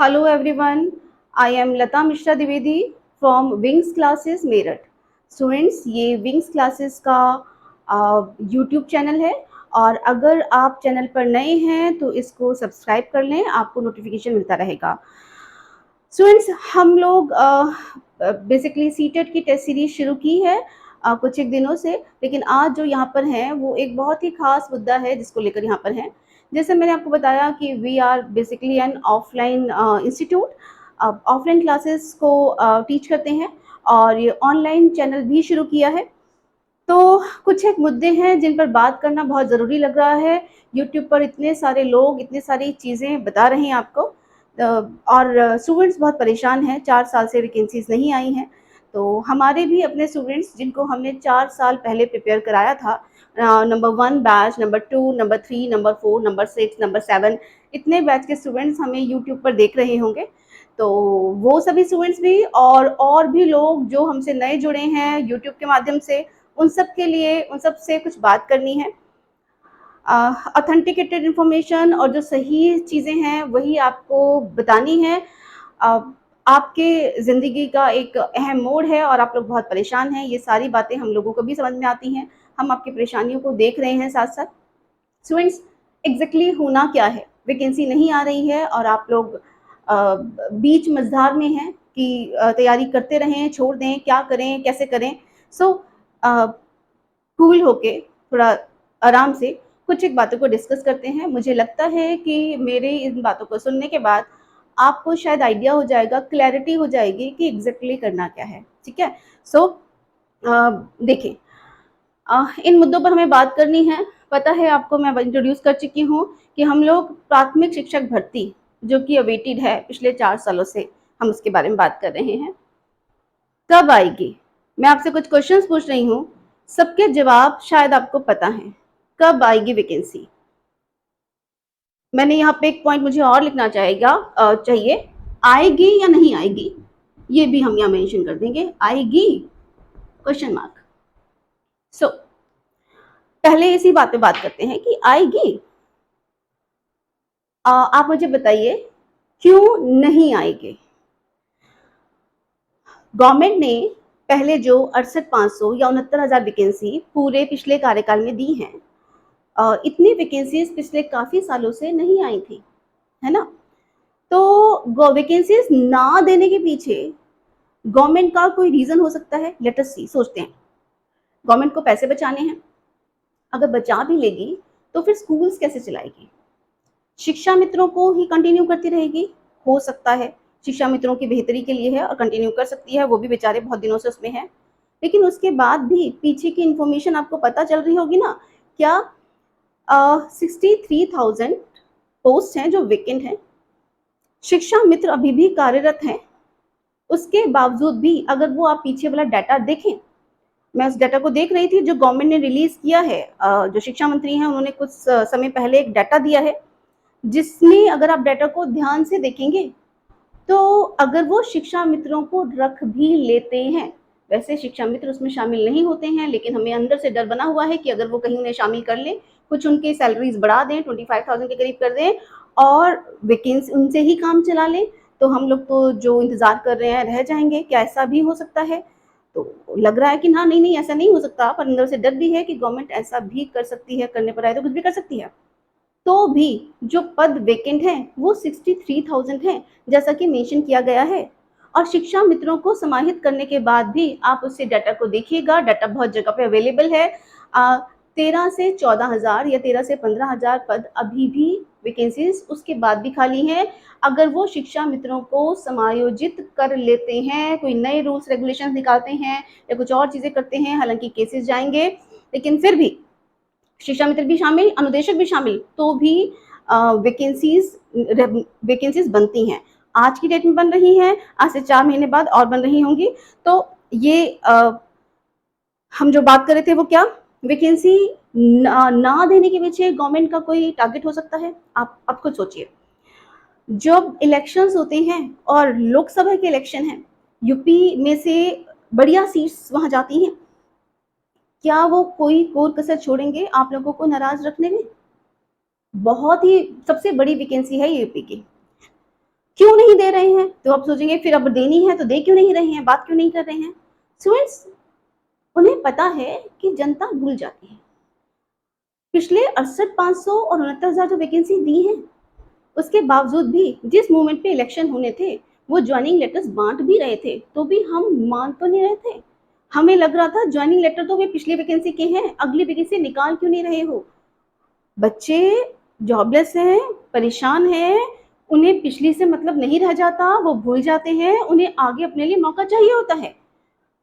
Hello everyone, I am Lata Mishra Dwivedi from Wings Classes Meerut. Students, ये wings classes का YouTube channel है और अगर आप चैनल पर नए हैं तो इसको सब्सक्राइब कर लें, आपको नोटिफिकेशन मिलता रहेगा। स्टूडेंट्स, हम लोग बेसिकली सीटेट की टेस्ट सीरीज शुरू की है कुछ एक दिनों से, लेकिन आज जो यहाँ पर हैं वो एक बहुत ही खास मुद्दा है जिसको लेकर यहाँ पर हैं। जैसे मैंने आपको बताया कि we are basically an offline institute, offline classes को टीच करते हैं और ये ऑनलाइन चैनल भी शुरू किया है। तो कुछ एक मुद्दे हैं जिन पर बात करना बहुत ज़रूरी लग रहा है। यूट्यूब पर इतने सारे लोग इतनी सारी चीज़ें बता रहे हैं आपको, और स्टूडेंट्स बहुत परेशान हैं, 4 साल से वैकेंसीज़ नहीं आई हैं। तो हमारे भी अपने स्टूडेंट्स जिनको हमने 4 साल पहले प्रिपेयर कराया था, number 1 batch, number 2, number 3, number 4, number 6, number 7, इतने बैच के स्टूडेंट्स हमें यूट्यूब पर देख रहे होंगे। तो वो सभी स्टूडेंट्स भी और भी लोग जो हमसे नए जुड़े हैं यूट्यूब के माध्यम से, उन सब के लिए उन सब से कुछ बात करनी है। ऑथेंटिकेटेड इन्फॉर्मेशन और जो सही चीज़ें हैं वही आपको बतानी है। आपके ज़िंदगी का एक अहम मोड़ है और आप लोग बहुत परेशान हैं, ये सारी बातें हम लोगों को भी समझ में आती हैं। हम आपकी परेशानियों को देख रहे हैं साथ साथ। स्टूडेंट्स, एग्जैक्टली होना क्या है? वैकेंसी नहीं आ रही है और आप लोग बीच मझधार में हैं कि तैयारी करते रहें, छोड़ दें, क्या करें, कैसे करें। सो कूल होके, थोड़ा आराम से कुछ एक बातों को डिस्कस करते हैं। मुझे लगता है कि मेरे इन बातों को सुनने के बाद आपको शायद आइडिया हो जाएगा, क्लैरिटी हो जाएगी कि एग्जैक्टली करना क्या है। ठीक है? सो देखिए, इन मुद्दों पर हमें बात करनी है। पता है आपको, मैं इंट्रोड्यूस कर चुकी हूँ कि हम लोग प्राथमिक शिक्षक भर्ती जो कि अवेटेड है पिछले 4 सालों से, हम उसके बारे में बात कर रहे हैं। कब आएगी? मैं आपसे कुछ क्वेश्चंस पूछ रही हूँ, सबके जवाब शायद आपको पता हैं। कब आएगी वैकेंसी? मैंने यहाँ पे एक पॉइंट मुझे और लिखना चाहिए, आएगी या नहीं आएगी, ये भी हम यहाँ मेंशन कर देंगे। आएगी? Question mark. सो पहले इसी बात पे बात करते हैं कि आएगी। आप मुझे बताइए क्यों नहीं आएगी? गवर्नमेंट ने पहले जो 68,500 या 69,000 वैकेंसी पूरे पिछले कार्यकाल में दी हैं, इतनी वैकेंसीज पिछले काफ़ी सालों से नहीं आई थी, है ना? तो वैकेंसीज ना देने के पीछे गवर्नमेंट का कोई रीज़न हो सकता है। लेट अस सी, सोचते हैं। गवर्नमेंट को पैसे बचाने हैं, अगर बचा भी लेगी तो फिर स्कूल्स कैसे चलाएगी? शिक्षा मित्रों को ही कंटिन्यू करती रहेगी? हो सकता है शिक्षा मित्रों की बेहतरी के लिए है और कंटिन्यू कर सकती है, वो भी बेचारे बहुत दिनों से उसमें हैं। लेकिन उसके बाद भी पीछे की इन्फॉर्मेशन आपको पता चल रही होगी ना। क्या 63,000 पोस्ट हैं जो वेकेंट हैं, शिक्षा मित्र अभी भी कार्यरत हैं। उसके बावजूद भी अगर वो आप पीछे वाला डाटा देखें, मैं उस डाटा को देख रही थी जो गवर्नमेंट ने रिलीज किया है। जो शिक्षा मंत्री हैं उन्होंने कुछ समय पहले एक डाटा दिया है, जिसमें अगर आप डाटा को ध्यान से देखेंगे तो अगर वो शिक्षा मित्रों को रख भी लेते हैं, वैसे शिक्षा मित्र उसमें शामिल नहीं होते हैं, लेकिन हमें अंदर से डर बना हुआ है कि अगर वो कहीं उन्हें शामिल कर लें, कुछ उनकी सैलरीज बढ़ा दें, 25,000 के करीब कर दें और वैकेंसी उनसे ही काम चला लें, तो हम लोग तो जो इंतजार कर रहे हैं रह जाएंगे। क्या ऐसा भी हो सकता है? तो लग रहा है कि ना, नहीं नहीं, ऐसा नहीं हो सकता, पर अंदर से डर भी है कि गवर्नमेंट ऐसा भी कर सकती है, करने पर आए तो कुछ भी कर सकती है। तो भी जो पद वेकेंट हैं वो 63,000 हैं, जैसा कि मेंशन किया गया है। और शिक्षा मित्रों को समाहित करने के बाद भी आप उससे डाटा को देखिएगा, डाटा बहुत जगह पे अवेलेबल है। 13 से 14,000 या 13 से 15,000 पद अभी भी वैकेंसीज उसके बाद भी खाली हैं। अगर वो शिक्षा मित्रों को समायोजित कर लेते हैं, कोई नए रूल्स रेगुलेशन निकालते हैं या कुछ और चीज़ें करते हैं, हालांकि केसेस जाएंगे, लेकिन फिर भी शिक्षा मित्र भी शामिल, अनुदेशक भी शामिल, तो भी वैकेंसीज बनती हैं। आज की डेट में बन रही हैं, आज से 4 महीने बाद और बन रही होंगी। तो ये हम जो बात कर रहे थे वो क्या, वैकेंसी ना देने के पीछे गवर्नमेंट का कोई टारगेट हो सकता है? आप खुद सोचिए। जब इलेक्शंस होते हैं और लोकसभा के इलेक्शन हैं, यूपी में से बढ़िया सीट्स वहां जाती हैं, क्या वो कोई कोर कसर छोड़ेंगे आप लोगों को नाराज रखने में? बहुत ही सबसे बड़ी वैकेंसी है यूपी की। क्यों नहीं दे रहे हैं? तो आप सोचेंगे फिर अब देनी है तो दे क्यों नहीं रहे हैं, बात क्यों नहीं कर रहे हैं? स्टूडेंट्स, उन्हें पता है कि जनता भूल जाती है। पिछले 68,500 और 69,000 जो वैकेंसी दी है, उसके बावजूद भी जिस मोमेंट पे इलेक्शन होने थे वो ज्वाइनिंग लेटर्स बांट भी रहे थे, तो भी हम मान तो नहीं रहे थे। हमें लग रहा था ज्वाइनिंग लेटर तो वे पिछली वैकेंसी के हैं, अगली वैकेंसी निकाल क्यों नहीं रहे हो? बच्चे जॉबलेस हैं, परेशान हैं, उन्हें पिछली से मतलब नहीं रह जाता, वो भूल जाते हैं, उन्हें आगे अपने लिए मौका चाहिए होता है।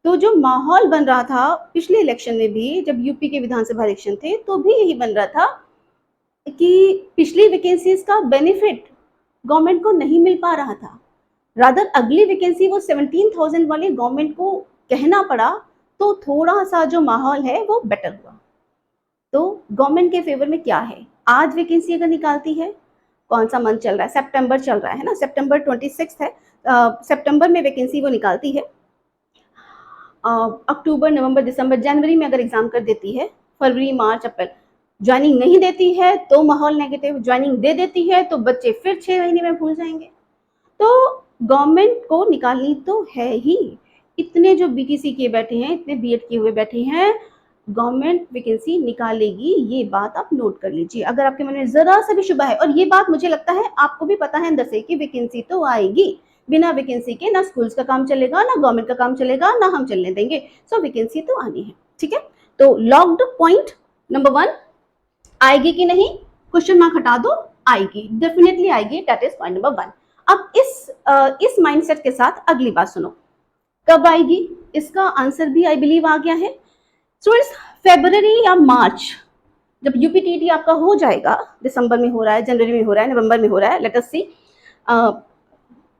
तो जो माहौल बन रहा था पिछले इलेक्शन में भी, जब यूपी के विधानसभा इलेक्शन थे, तो भी यही बन रहा था कि पिछली वैकेंसीज का बेनिफिट गवर्नमेंट को नहीं मिल पा रहा था। रादर अगली वैकेंसी वो 17,000 वाले गवर्नमेंट को कहना पड़ा, तो थोड़ा सा जो माहौल है वो बेटर हुआ। तो गवर्नमेंट के फेवर में क्या है, आज वैकेंसी अगर निकालती है, कौन सा मंथ चल रहा है, सितंबर चल रहा है ना, सितंबर 26 है, सितंबर में वैकेंसी वो निकालती है। अक्टूबर, नवंबर, दिसंबर, जनवरी में अगर एग्जाम कर देती है, फरवरी, मार्च, अप्रैल ज्वाइनिंग नहीं देती है तो माहौल नेगेटिव, ज्वाइनिंग दे देती है तो बच्चे फिर 6 महीने में भूल जाएंगे। तो गवर्नमेंट को निकालनी तो है ही। इतने जो बीटीसी किए बैठे हैं, इतने बीएड किए हुए बैठे हैं, गवर्नमेंट वैकेंसी निकालेगी, ये बात आप नोट कर लीजिए। अगर आपके मन में जरा सा भी शुबा है, और ये बात मुझे लगता है आपको भी पता है अंदर से कि वैकेंसी तो आएगी, बिना वैकेंसी के ना स्कूल्स का काम चलेगा, ना गवर्नमेंट का काम चलेगा, ना हम चलने देंगे। सो वैकेंसी तो आनी है, ठीक है। तो लॉक्ड पॉइंट नंबर 1, आएगी कि नहीं, क्वेश्चन मार्क हटा दो, आएगी, डेफिनेटली आएगी, दैट इज पॉइंट नंबर 1। अब इस माइंडसेट के साथ अगली बात सुनो, कब आएगी, इसका आंसर भी आई बिलीव आ गया है। स्टूडेंट्स, फरवरी या मार्च, जब यूपीटीटी आपका हो जाएगा, दिसंबर में हो रहा है, जनवरी में हो रहा है, नवंबर में हो रहा है, लेट अस सी,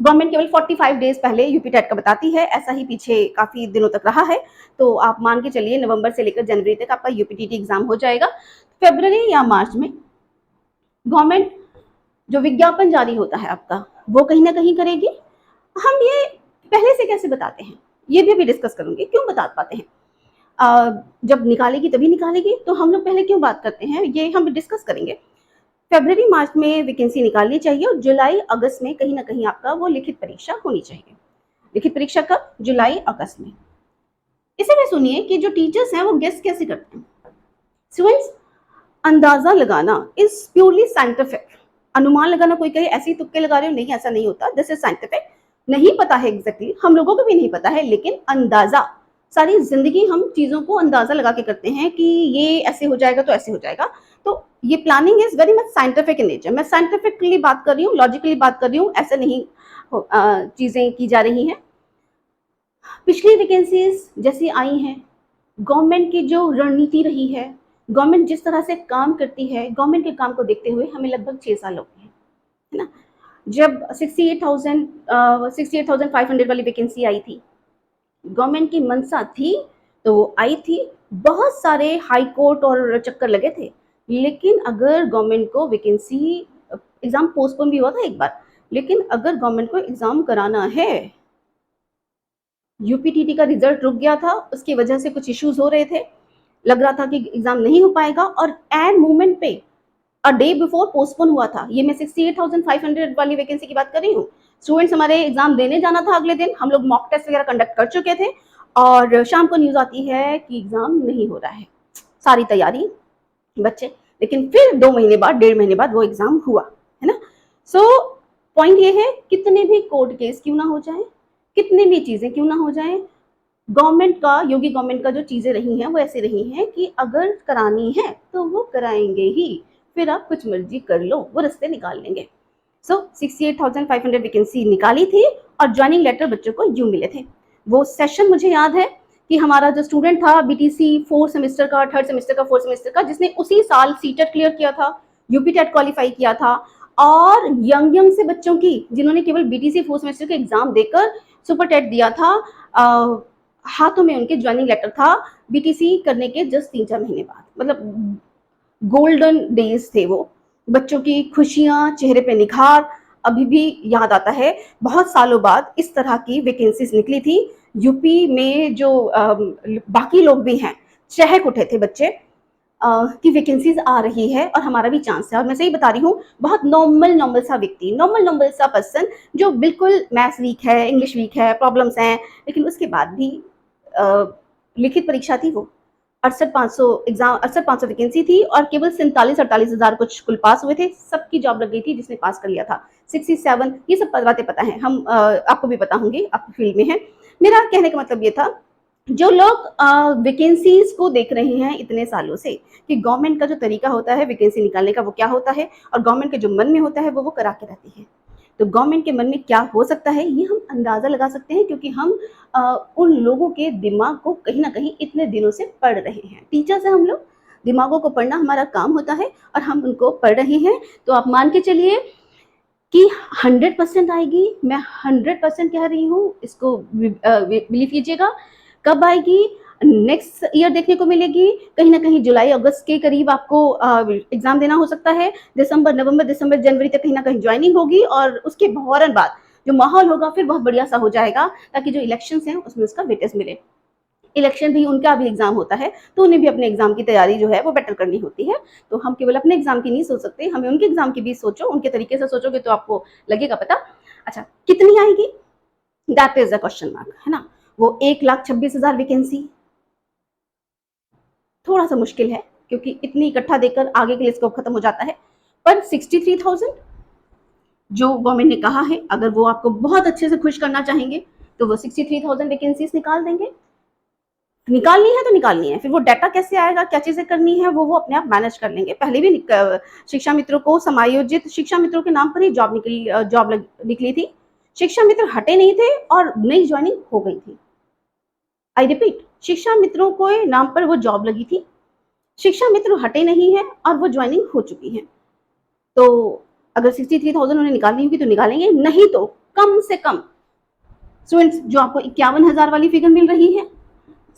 गवर्नमेंट केवल 45 डेज पहले यूपी टेट का बताती है, ऐसा ही पीछे काफी दिनों तक रहा है। तो आप मान के चलिए नवंबर से लेकर जनवरी तक आपका यूपीटीटी एग्जाम हो जाएगा। फरवरी या मार्च में गवर्नमेंट जो विज्ञापन जारी होता है आपका, वो कहीं ना कहीं करेगी। हम ये पहले से कैसे बताते हैं, ये भी अभी डिस्कस करूंगी, क्यों बता पाते हैं। जब निकालेगी तभी निकालेगी, तो हम लोग पहले क्यों बात करते हैं, ये हम डिस्कस करेंगे। फरवरी मार्च में वैकेंसी निकालनी चाहिए, और जुलाई अगस्त में कहीं ना कहीं आपका वो लिखित परीक्षा होनी चाहिए। लिखित परीक्षा कब, जुलाई अगस्त में। इसे में सुनिए कि जो टीचर्स हैं वो गेस कैसे करते हैं। स्टूडेंट्स, अंदाजा लगाना इज प्योरली साइंटिफिक। अनुमान लगाना, कोई कहे ऐसे ही तुक्के लगा रहे हो, नहीं, ऐसा नहीं होता, दिस इज साइंटिफिक। नहीं पता है एग्जैक्टली, हम लोगों को भी नहीं पता है, लेकिन अंदाजा, सारी जिंदगी हम चीजों को अंदाजा लगा के करते हैं कि ये ऐसे हो जाएगा तो ऐसे हो जाएगा। तो ये planning is very much scientific in nature. मैं साइंटिफिकली बात कर रही हूँ, लॉजिकली बात कर रही हूँ, ऐसे नहीं चीजें की जा रही हैं। पिछली वैकेंसीज जैसी आई हैं, गवर्नमेंट की जो रणनीति रही है, गवर्नमेंट जिस तरह से काम करती है, गवर्नमेंट के काम को देखते हुए हमें लगभग 6 साल हो गए हैं, है ना। जब 68,500 वाली वैकेंसी आई थी, गवर्नमेंट की मंशा थी तो वो आई थी, बहुत सारे हाई कोर्ट और चक्कर लगे थे, लेकिन अगर गवर्नमेंट को वैकेंसी, एग्जाम पोस्टपोन भी हुआ था एक बार, लेकिन अगर गवर्नमेंट को एग्जाम कराना है, यूपीटीटी का रिजल्ट रुक गया था, उसकी वजह से कुछ इश्यूज हो रहे थे, लग रहा था कि एग्जाम नहीं हो पाएगा, और एंड मोमेंट पे अ डे बिफोर पोस्टपोन हुआ था। ये मैं 68,500 वाली वैकेंसी की बात कर रही हूँ। स्टूडेंट्स हमारे एग्जाम देने जाना था अगले दिन, हम लोग मॉक टेस्ट वगैरह कंडक्ट कर चुके थे, और शाम को न्यूज आती है कि एग्जाम नहीं हो रहा है। सारी तैयारी बच्चे, लेकिन फिर 2 महीने बाद, 1.5 महीने बाद वो एग्जाम हुआ, है ना। सो पॉइंट ये है, कितने भी कोर्ट केस क्यों ना हो जाए, कितनी भी चीजें क्यों ना हो जाए, गवर्नमेंट का, योगी गवर्नमेंट का जो चीजें रही हैं वो ऐसी रही हैं कि अगर करानी है तो वो कराएंगे ही, फिर आप कुछ मर्जी कर लो, वो रास्ते निकाल लेंगे। सो 68,500 वैकेंसी निकाली थी, और ज्वाइनिंग लेटर बच्चों को यूं मिले थे। वो सेशन मुझे याद है कि हमारा जो स्टूडेंट था बीटीसी 4 सेमेस्टर का, 3rd सेमेस्टर का, 4th सेमेस्टर का, जिसने उसी साल सीटेट क्लियर किया था, यूपी टेट क्वालिफाई किया था, और यंग से बच्चों की, जिन्होंने केवल बीटीसी 4 सेमेस्टर के एग्जाम देकर सुपर टेट दिया था, हाथों में उनके ज्वाइनिंग लेटर था बीटीसी करने के जस्ट 3-4 महीने बाद। मतलब गोल्डन डेज थे वो, बच्चों की खुशियां, चेहरे पे निखार अभी भी याद आता है। बहुत सालों बाद इस तरह की वैकेंसीज निकली थी यूपी में, जो बाकी लोग भी हैं, चहक उठे थे बच्चे। की वैकेंसीज आ रही है और हमारा भी चांस है। और मैं सही बता रही हूँ, बहुत नॉर्मल सा व्यक्ति, नॉर्मल सा पर्सन जो बिल्कुल मैथ्स वीक है, इंग्लिश वीक है, प्रॉब्लम्स हैं, लेकिन उसके बाद भी लिखित परीक्षा थी, वो 68,500 एग्जाम, 68,500 वैकेंसी थी और केवल 47-48 हज़ार कुछ कुल पास हुए थे। सबकी जॉब लग गई थी जिसने पास कर लिया था। 67, ये सब बातें पता है, हम आपको भी पता होंगी, आप फील्ड में है। मेरा कहने का मतलब ये था, जो लोग वैकेंसीज को देख रहे हैं इतने सालों से कि गवर्नमेंट का जो तरीका होता है वैकेंसी निकालने का वो क्या होता है, और गवर्नमेंट के जो मन में होता है वो करा के रहती है। तो गवर्नमेंट के मन में क्या हो सकता है ये हम अंदाजा लगा सकते हैं, क्योंकि हम उन लोगों के दिमाग को कहीं ना कहीं इतने दिनों से पढ़ रहे हैं। टीचर्स हैं हम लोग, दिमागों को पढ़ना हमारा काम होता है और हम उनको पढ़ रहे हैं। तो आप मान के चलिए कि 100% आएगी, मैं 100% कह रही हूँ, इसको बिलीव कीजिएगा। कब आएगी? नेक्स्ट ईयर देखने को मिलेगी, कहीं ना कहीं जुलाई अगस्त के करीब आपको एग्जाम देना हो सकता है। नवंबर दिसंबर जनवरी तक कहीं ना कहीं ज्वाइनिंग होगी और उसके फौरन बाद जो माहौल होगा फिर बहुत बढ़िया सा हो जाएगा, ताकि जो इलेक्शंस हैं उसमें उसका वेटेज मिले। इलेक्शन भी, उनका भी एग्जाम होता है, तो उन्हें भी अपने एग्जाम की तैयारी जो है वो बेटर करनी होती है। तो हम केवल अपने एग्जाम की नहीं सोच सकते, हमें उनके एग्जाम की भी सोचो, उनके तरीके से सोचोगे तो आपको लगेगा पता। अच्छा, कितनी आएगी? That is the question mark, है ना। वो 1,26,000 वैकेंसी थोड़ा सा मुश्किल है, क्योंकि इतनी इकट्ठा देकर आगे के लिए स्कोप खत्म हो जाता है। पर 63,000 जो गवर्नमेंट ने कहा है, अगर वो आपको बहुत अच्छे से खुश करना चाहेंगे तो वो 63,000 वैकेंसीज निकाल देंगे। निकालनी है तो निकालनी है, फिर वो डाटा कैसे आएगा, क्या चीजें करनी है, वो अपने आप मैनेज कर लेंगे। पहले भी शिक्षा मित्रों को समायोजित शिक्षा मित्रों के नाम पर ही जॉब निकली थी। शिक्षा मित्र हटे नहीं थे और नई ज्वाइनिंग हो गई थी। आई रिपीट, शिक्षा मित्रों को नाम पर वो जॉब लगी थी, शिक्षा मित्र हटे नहीं है और वो ज्वाइनिंग हो चुकी है। तो अगर 63,000 उन्हें निकालनी होगी तो निकालेंगे, नहीं तो कम से कम स्टूडेंट्स जो आपको 51,000 वाली फिगर मिल रही है,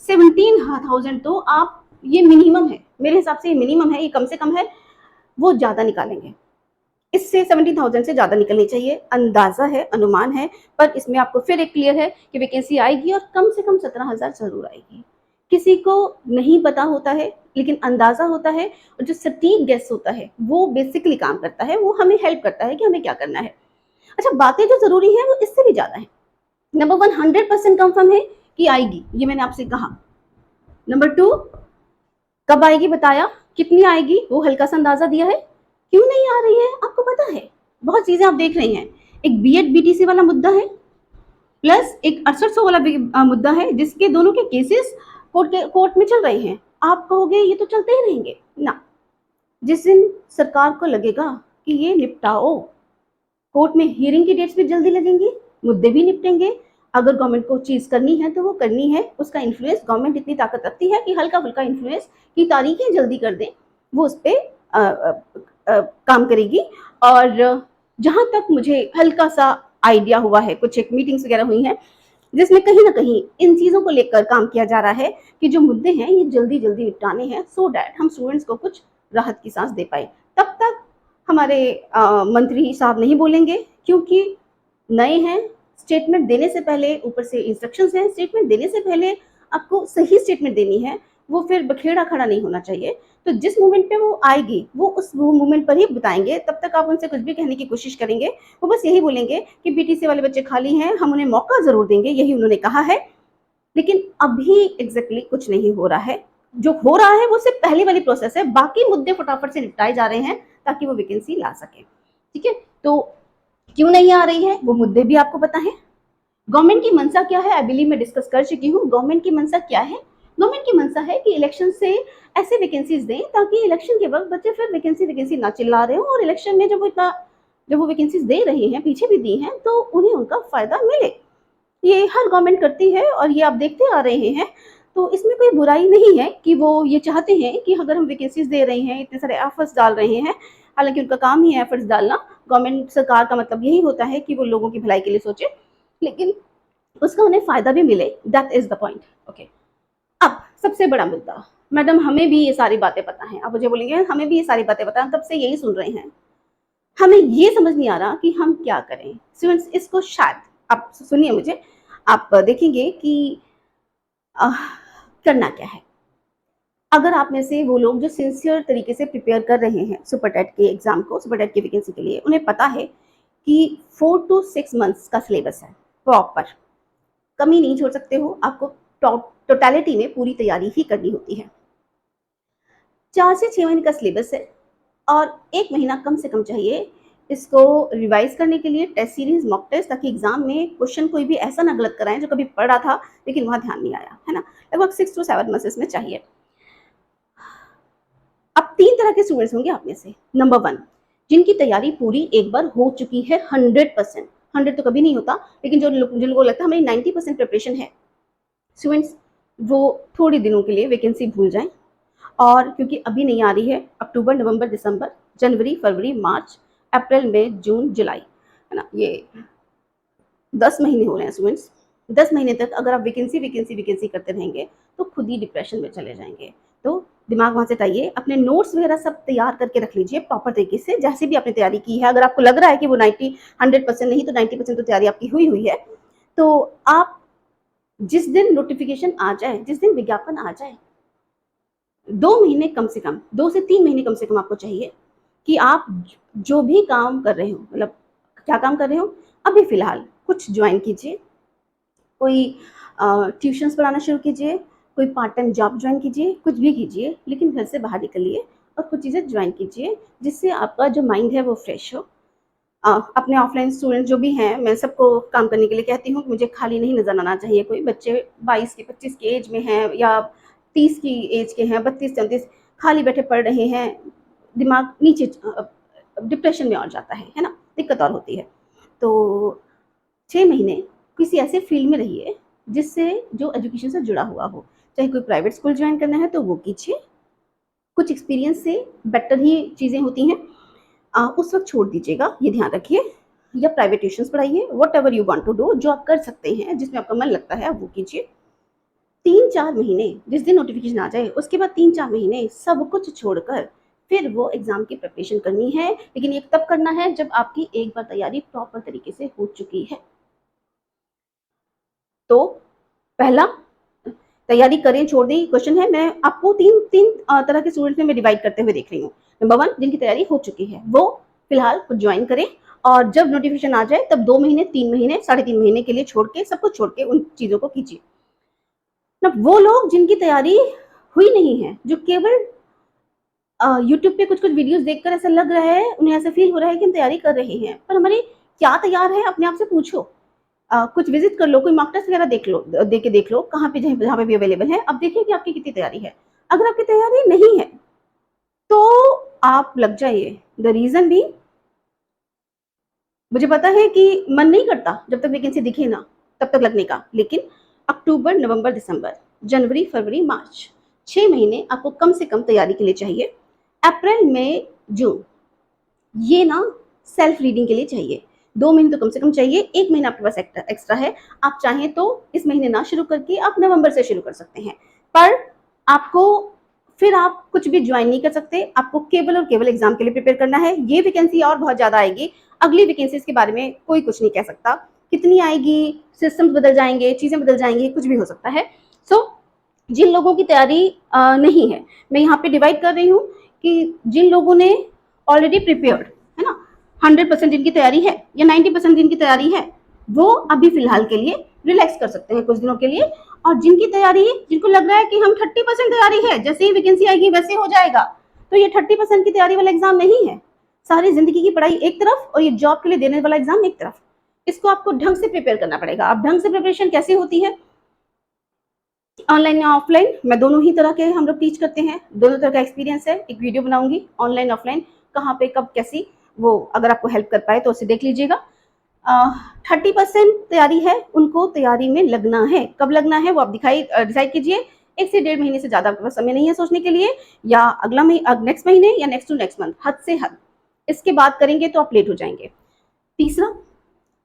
17,000 तो आप, ये मिनिमम है मेरे हिसाब से, ये मिनिमम है, ये कम से कम है, वो ज्यादा निकालेंगे। इससे 17,000 से ज्यादा निकलनी चाहिए, अंदाजा है, अनुमान है। पर इसमें आपको फिर एक क्लियर है कि वैकेंसी आएगी और कम से कम 17,000 जरूर आएगी। किसी को नहीं पता होता है, लेकिन अंदाजा होता है, और जो सटीक गेस होता है वो बेसिकली काम करता है, वो हमें हेल्प करता है कि हमें क्या करना है। अच्छा, बातें जो जरूरी है वो इससे भी ज्यादा है। नंबर 1, 100% कंफर्म है कि आएगी, ये मैंने आपसे कहा। नंबर 2, कब आएगी बताया, कितनी आएगी वो हल्का सा अंदाजा दिया है। क्यों नहीं आ रही है आपको पता है, बहुत चीजें आप देख रहे हैं। एक बीएड बीटीसी वाला मुद्दा है, प्लस एक 6800 वाला मुद्दा है, जिसके दोनों के केसेस कोर्ट में चल रहे हैं। आप कहोगे ये तो चलते ही रहेंगे ना, जिस दिन सरकार को लगेगा कि ये निपटाओ, कोर्ट में हियरिंग की डेट्स भी जल्दी लगेंगी, मुद्दे भी निपटेंगे। अगर गवर्नमेंट को चीज करनी है तो वो करनी है, उसका इन्फ्लुएंस, गवर्नमेंट इतनी ताकत रखती है कि हल्का फुल्का इन्फ्लुएंस की तारीखें जल्दी कर दें, वो उस पर काम करेगी। और जहां तक मुझे हल्का सा आइडिया हुआ है, कुछ एक मीटिंग्स वगैरह हुई हैं जिसमें कहीं ना कहीं इन चीजों को लेकर काम किया जा रहा है कि जो मुद्दे हैं ये जल्दी जल्दी निपटाने हैं, सो डैट हम स्टूडेंट्स को कुछ राहत की सांस दे पाए। तब तक हमारे मंत्री साहब नहीं बोलेंगे, क्योंकि नए हैं। स्टेटमेंट देने से पहले, ऊपर से इंस्ट्रक्शंस हैं, स्टेटमेंट देने से पहले आपको सही स्टेटमेंट देनी है, वो फिर बखेड़ा खड़ा नहीं होना चाहिए। तो जिस मोमेंट पे वो आएगी वो उस मोमेंट पर ही बताएंगे, तब तक आप उनसे कुछ भी कहने की कोशिश करेंगे वो बस यही बोलेंगे कि बीटीसी वाले बच्चे खाली हैं, हम उन्हें मौका जरूर देंगे, यही उन्होंने कहा है। लेकिन अभी एग्जैक्टली कुछ नहीं हो रहा है, जो हो रहा है वो सिर्फ पहली वाली प्रोसेस है, बाकी मुद्दे फटाफट से निपटाए जा रहे हैं ताकि वो वैकेंसी ला सके। ठीक है, तो क्यों नहीं आ रही है वो मुद्दे भी आपको पता है। गवर्नमेंट की मंशा क्या है, आई बिलीव मैं डिस्कस कर चुकी हूँ। गवर्नमेंट की मंशा क्या है? गवर्नमेंट की मंशा है कि इलेक्शन से ऐसे वैकेंसीज दें ताकि इलेक्शन के वक्त बच्चे फिर वैकेंसी वैकेंसी ना चिल्ला रहे हो, और इलेक्शन में जब वो वैकेंसीज दे रहे हैं, पीछे भी दी हैं, तो उन्हें उनका फायदा मिले। ये हर गवर्नमेंट करती है और ये आप देखते आ रहे हैं। तो इसमें कोई बुराई नहीं है कि वो ये चाहते हैं कि अगर हम वैकेंसीज दे रहे हैं, इतने सारे एफर्ट्स डाल रहे हैं, हालांकि उनका काम ही है एफर्ट्स डालना, गवर्नमेंट सरकार का मतलब यही होता है कि वो लोगों की भलाई के लिए सोचे, लेकिन उसका उन्हें फायदा भी मिले, that is the point. Okay, अब सबसे बड़ा मुद्दा, मैडम हमें भी ये सारी बातें पता हैं, आप मुझे बोलेंगे हमें भी ये सारी बातें पता हैं, तब से यही सुन रहे हैं, हमें ये समझ नहीं आ रहा कि हम क्या करें। स्टूडेंट्स, इसको शायद आप सुनिए मुझे, आप देखेंगे कि करना क्या है। अगर आप में से वो लोग जो सिंसियर तरीके से प्रिपेयर कर रहे हैं सुपर टेट के एग्जाम को, सुपर टेट की वैकेंसी के लिए, उन्हें पता है कि 4 to 6 मंथ्स का सिलेबस है प्रॉपर, कमी नहीं छोड़ सकते हो, आपको टोटलिटी में पूरी तैयारी ही करनी होती है। 4 से 6 महीने का सिलेबस है और 1 महीना कम से कम चाहिए इसको रिवाइज करने के लिए, टेस्ट सीरीज, मॉक टेस्ट, ताकि एग्जाम में क्वेश्चन कोई भी ऐसा ना गलत कराएं जो कभी पढ़ रहा था लेकिन वहां ध्यान नहीं आया, है ना। लगभग 6 to 7 मंथ्स इसमें चाहिए। अब 3 तरह के स्टूडेंट्स होंगे आप में से। नंबर 1, जिनकी तैयारी पूरी एक बार हो चुकी है 100%, 100 तो कभी नहीं होता, लेकिन जिन लोगों को लगता है हमारी 90% प्रिपरेशन है, स्टूडेंट्स वो थोड़े दिनों के लिए वैकेंसी भूल जाएं। और क्योंकि अभी नहीं आ रही है, अक्टूबर, नवंबर, दिसंबर, जनवरी, फरवरी, मार्च, अप्रैल, मई, जून, जुलाई, है ना, ये 10 महीने हो रहे हैं स्टूडेंट्स। 10 महीने तक अगर आप वैकेंसी वैकेंसी वैकेंसी करते रहेंगे तो खुद ही डिप्रेशन में चले जाएंगे। तो दिमाग वहाँ से हटाइए, अपने नोट्स वगैरह सब तैयार करके रख लीजिए प्रॉपर तरीके से, जैसे भी आपने तैयारी की है। अगर आपको लग रहा है कि वो 100% नहीं तो 90% तो तैयारी आपकी हुई है, तो आप जिस दिन नोटिफिकेशन आ जाए, जिस दिन विज्ञापन आ जाए, 2 महीने कम से कम, 2 से 3 महीने कम से कम आपको चाहिए कि आप जो भी काम कर रहे हो, मतलब क्या काम कर रहे हो, अभी फिलहाल कुछ ज्वाइन कीजिए, कोई ट्यूशन्स पढ़ाना शुरू कीजिए, कोई पार्ट टाइम जॉब ज्वाइन कीजिए, कुछ भी कीजिए, लेकिन घर से बाहर निकलिए और कुछ चीज़ें ज्वाइन कीजिए जिससे आपका जो माइंड है वो फ्रेश हो। अपने ऑफलाइन स्टूडेंट जो भी हैं, मैं सबको काम करने के लिए कहती हूँ कि मुझे खाली नहीं नज़र आना चाहिए कोई। बच्चे 22 की 25 की एज में हैं या 30 की एज के हैं, 32-34, खाली बैठे पढ़ रहे हैं, दिमाग नीचे डिप्रेशन में और जाता है ना, दिक्कत और होती है। तो 6 महीने किसी ऐसे फील्ड में रहिए जिससे जो एजुकेशन से जुड़ा हुआ हो, चाहे कोई प्राइवेट स्कूल ज्वाइन करना है तो वो कीजिए, कुछ एक्सपीरियंस से बेटर ही चीज़ें होती हैं, उस वक्त छोड़ दीजिएगा, ये ध्यान रखिए, या प्राइवेट ट्यूशन्स पढ़ाइए, whatever you want to do, जो आप कर सकते हैं, जिसमें आपका मन लगता है आप वो कीजिए। 3-4 महीने, जिस दिन नोटिफिकेशन आ जाए उसके बाद 3-4 महीने सब कुछ छोड़कर फिर वो एग्जाम की प्रिपरेशन करनी है, लेकिन ये तब करना है जब आपकी एक बार तैयारी प्रॉपर तरीके से हो चुकी है। तो पहला, तैयारी करें छोड़ दें क्वेश्चन है, मैं आपको तीन तरह के स्टूडेंट्स में मैं डिवाइड करते हुए देख रही हूँ। नंबर 1, जिनकी तैयारी हो चुकी है वो फिलहाल कुछ ज्वाइन करें और जब नोटिफिकेशन आ जाए तब 2 महीने, 3 महीने, 3.5 महीने के लिए छोड़ के, सब कुछ छोड़ के उन चीज़ों को कीजिए। ना वो लोग जिनकी तैयारी हुई नहीं है, जो केवल यूट्यूब पे कुछ कुछ वीडियोस देखकर ऐसा लग रहा है, उन्हें ऐसा फील हो रहा है कि हम तैयारी कर रहे हैं, पर हमारी क्या तैयार है अपने आप से पूछो। कुछ विजिट कर लो, कोई मॉक टेस्ट वगैरह देख लो, देख लो कहाँ पे, जहाँ पे भी अवेलेबल है। अब देखिए कि आपकी कितनी तैयारी है। अगर आपकी तैयारी नहीं है तो आप लग जाइए। द रीजन भी, मुझे पता है कि मन नहीं करता जब तक वैकेंसी दिखे ना तब तक लगने का, लेकिन अक्टूबर, नवंबर, दिसंबर, जनवरी, फरवरी, मार्च, 6 महीने आपको कम से कम तैयारी के लिए चाहिए। अप्रैल, मई, जून, ये ना सेल्फ रीडिंग के लिए चाहिए। 2 महीने तो कम से कम चाहिए, 1 महीना आपके पास एक्स्ट्रा है। आप चाहें तो इस महीने ना शुरू करके आप नवंबर से शुरू कर सकते हैं, पर आपको फिर आप कुछ भी ज्वाइन नहीं कर सकते, आपको केवल और केवल एग्जाम के लिए प्रिपेयर करना है। ये वैकेंसी और बहुत ज़्यादा आएगी, अगली वैकेंसीज के बारे में कोई कुछ नहीं कह सकता, कितनी आएगी, सिस्टम्स बदल जाएंगे, चीज़ें बदल जाएंगी, कुछ भी हो सकता है। सो जिन लोगों की तैयारी नहीं है, मैं यहाँ पे डिवाइड कर रही हूँ कि जिन लोगों ने ऑलरेडी प्रिपेयर्ड है ना, 100% जिनकी तैयारी है या 90% जिनकी तैयारी है, वो अभी फिलहाल के लिए रिलैक्स कर सकते हैं कुछ दिनों के लिए। और जिनकी तैयारी, जिनको लग रहा है कि हम 30% तैयारी है, जैसे ही वैकेंसी आएगी वैसे हो जाएगा, तो ये 30% की तैयारी वाला एग्जाम नहीं है। सारी जिंदगी की पढ़ाई एक तरफ और ये जॉब के लिए देने वाला एग्जाम एक तरफ, इसको आपको ढंग से प्रिपेयर करना पड़ेगा। अब ढंग से प्रिपरेशन कैसे होती है, ऑनलाइन या ऑफलाइन, मैं दोनों ही तरह के हम लोग टीच करते हैं, दोनों तरह का एक्सपीरियंस है। एक वीडियो बनाऊंगी ऑनलाइन ऑफलाइन, कहाँ पे कब कैसी, वो अगर आपको हेल्प कर पाए तो उसे देख लीजिएगा। 30% तैयारी है, उनको तैयारी में लगना है। कब लगना है वो आप डिसाइड कीजिए। 1 से 1.5 महीने से ज़्यादा आपके पास समय नहीं है सोचने के लिए, या अगला नेक्स्ट महीने या नेक्स्ट टू नेक्स्ट मंथ, हद से हद। इसके बाद करेंगे तो आप लेट हो जाएंगे। तीसरा,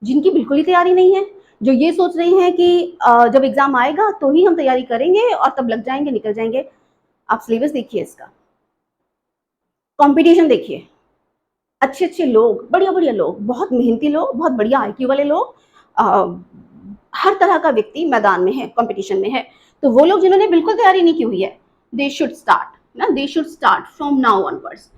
जिनकी बिल्कुल ही तैयारी नहीं है, जो ये सोच रहे हैं कि जब एग्जाम आएगा तो ही हम तैयारी करेंगे और तब लग जाएंगे, निकल जाएंगे। आप सिलेबस देखिए इसका, कंपटीशन देखिए, अच्छे अच्छे लोग, बढ़िया बढ़िया लोग, बहुत मेहनती लोग, बहुत बढ़िया आईक्यू वाले लोग, हर तरह का व्यक्ति मैदान में है, कंपटीशन में है। तो वो लोग जिन्होंने बिल्कुल तैयारी नहीं की हुई है, दे शुड स्टार्ट ना, they should start from now onwards,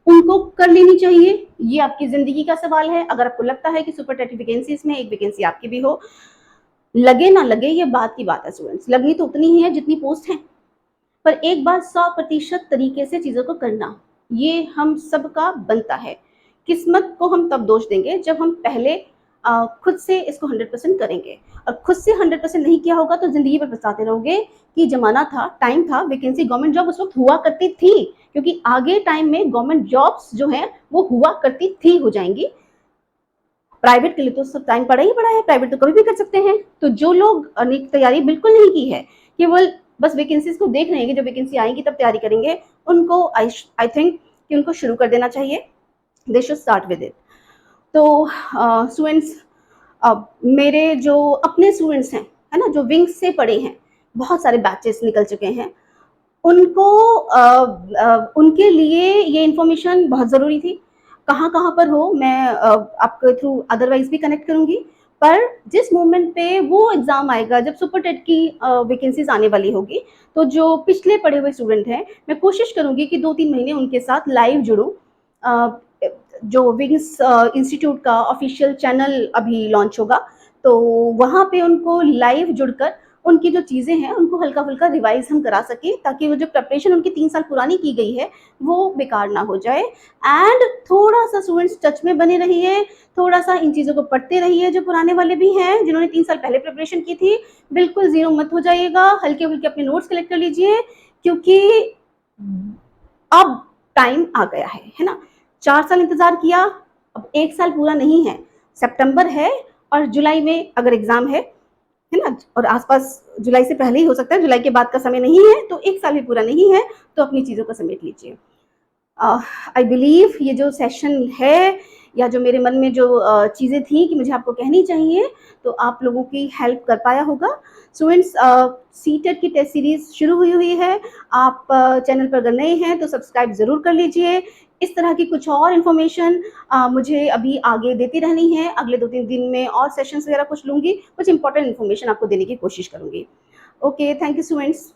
उनको कर लेनी चाहिए। ये आपकी जिंदगी का सवाल है। अगर आपको लगता है कि सुपरटेटिव वैकेंसीज में एक वैकेंसी आपकी भी हो, लगे ना लगे ये बात की बात है स्टूडेंट्स, लगनी तो उतनी ही है जितनी पोस्ट है, पर एक बार 100% तरीके से चीजों को करना ये हम सबका बनता है। किस्मत को हम तब दोष देंगे जब हम पहले खुद से इसको 100% करेंगे, और खुद से 100% नहीं किया होगा तो जिंदगी भर पछताते रहोगे कि जमाना था, टाइम था, वैकेंसी गवर्नमेंट जॉब उस वक्त हुआ करती थी, क्योंकि आगे टाइम में गवर्नमेंट जॉब्स जो है वो हुआ करती थी, हो जाएंगी। प्राइवेट के लिए तो सब टाइम पड़ा ही पड़ा है, प्राइवेट तो कभी भी कर सकते हैं। तो जो लोग तैयारी बिल्कुल नहीं की है, केवल बस वैकेंसीज को देख रहे हैं कि जब वैकेंसी आएंगी तब तैयारी करेंगे, उनको आई थिंक कि उनको शुरू कर देना चाहिए। They should start with it. तो स्टूडेंट्स, मेरे जो अपने स्टूडेंट्स हैं, है ना, जो विंग्स से पढ़े हैं, बहुत सारे बैचेस निकल चुके हैं, उनको उनके लिए ये इन्फॉर्मेशन बहुत ज़रूरी थी। कहाँ कहाँ पर हो मैं आपके थ्रू अदरवाइज भी कनेक्ट करूँगी, पर जिस मोमेंट पे वो एग्ज़ाम आएगा जब सुपर टेट की वैकेंसीज आने वाली होगी, तो जो पिछले पढ़े हुए स्टूडेंट हैं, मैं कोशिश करूँगी कि 2-3 महीने उनके साथ लाइव जुड़ूँ। जो विंग्स इंस्टीट्यूट का ऑफिशियल चैनल अभी लॉन्च होगा, तो वहाँ पे उनको लाइव जुड़कर उनकी जो चीज़ें हैं उनको हल्का फुल्का रिवाइज हम करा सकें, ताकि वो जो प्रिपरेशन उनकी 3 साल पुरानी की गई है वो बेकार ना हो जाए। एंड थोड़ा सा स्टूडेंट्स टच में बने रहिए, थोड़ा सा इन चीज़ों को पढ़ते रहिए, जो पुराने वाले भी हैं जिन्होंने 3 साल पहले प्रिपरेशन की थी, बिल्कुल जीरो मत हो जाइएगा, हल्के फुल्के अपने नोट्स कलेक्ट कर लीजिए, क्योंकि अब टाइम आ गया है ना। 4 साल इंतजार किया, अब 1 साल पूरा नहीं है, सितंबर है और जुलाई में अगर एग्जाम है ना, और आसपास जुलाई से पहले ही हो सकता है, जुलाई के बाद का समय नहीं है, तो 1 साल भी पूरा नहीं है, तो अपनी चीज़ों को समेट लीजिए। आई बिलीव ये जो सेशन है, या जो मेरे मन में जो चीज़ें थी कि मुझे आपको कहनी चाहिए, तो आप लोगों की हेल्प कर पाया होगा। स्टूडेंट्स, सीटेट की टेस्ट सीरीज शुरू हुई है। आप चैनल पर अगर नए हैं तो सब्सक्राइब ज़रूर कर लीजिए। इस तरह की कुछ और इन्फॉर्मेशन मुझे अभी आगे देती रहनी है। अगले 2-3 दिन में और सेशंस वगैरह कुछ लूँगी, कुछ इंपॉर्टेंट इन्फॉर्मेशन आपको देने की कोशिश करूँगी। Okay, thank you students.